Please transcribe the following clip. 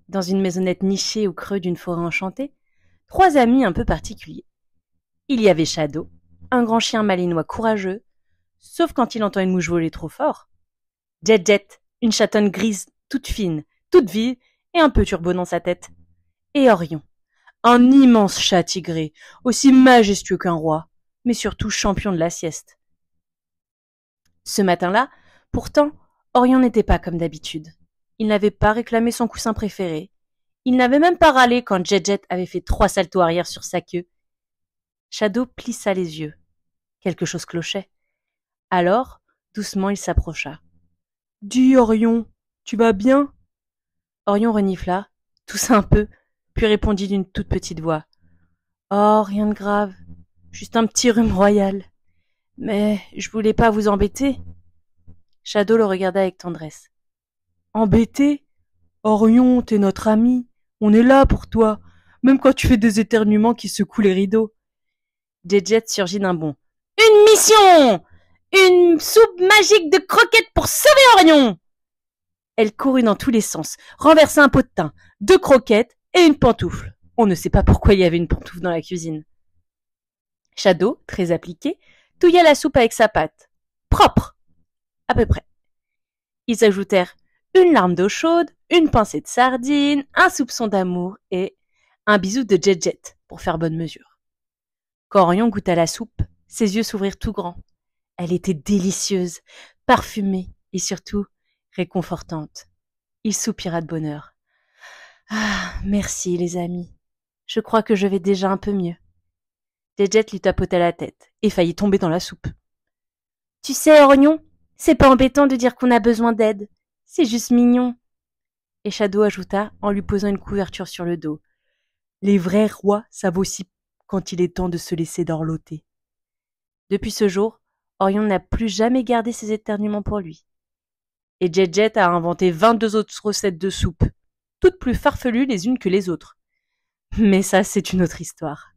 Dans une maisonnette nichée au creux d'une forêt enchantée, trois amis un peu particuliers. Il y avait Shadow, un grand chien malinois courageux, sauf quand il entend une mouche voler trop fort. Jet, une chatonne grise toute fine, toute vive et un peu turbo dans sa tête. Et Orion, un immense chat tigré, aussi majestueux qu'un roi, mais surtout champion de la sieste. Ce matin-là, pourtant, Orion n'était pas comme d'habitude. Il n'avait pas réclamé son coussin préféré. Il n'avait même pas râlé quand Jet avait fait 3 saltos arrière sur sa queue. Shadow plissa les yeux. Quelque chose clochait. Alors, doucement, il s'approcha. « Dis, Orion, tu vas bien ?» Orion renifla, toussa un peu, puis répondit d'une toute petite voix. « Oh, rien de grave, juste un petit rhume royal. Mais je voulais pas vous embêter. » Shadow le regarda avec tendresse. « Embêter ? Orion, t'es notre ami. On est là pour toi, même quand tu fais des éternuements qui secouent les rideaux. » Jet surgit d'un bond. « Une mission ! Une soupe magique de croquettes pour sauver Orion !» Elle courut dans tous les sens, renversa un pot de thym, 2 croquettes et une pantoufle. On ne sait pas pourquoi il y avait une pantoufle dans la cuisine. Shadow, très appliqué, touilla la soupe avec sa patte. Propre, à peu près. Ils ajoutèrent une larme d'eau chaude, une pincée de sardines, un soupçon d'amour et un bisou de Jet pour faire bonne mesure. Quand Orion goûta la soupe, ses yeux s'ouvrirent tout grands. Elle était délicieuse, parfumée et surtout réconfortante. Il soupira de bonheur. « Ah, merci les amis. Je crois que je vais déjà un peu mieux. » Jet lui tapota la tête et faillit tomber dans la soupe. « Tu sais, Orion, c'est pas embêtant de dire qu'on a besoin d'aide. C'est juste mignon. » Et Shadow ajouta en lui posant une couverture sur le dos. « Les vrais rois savent aussi quand il est temps de se laisser dorloter. » Depuis ce jour, Orion n'a plus jamais gardé ses éternuements pour lui. Et Jet a inventé 22 autres recettes de soupe, toutes plus farfelues les unes que les autres. Mais ça, c'est une autre histoire.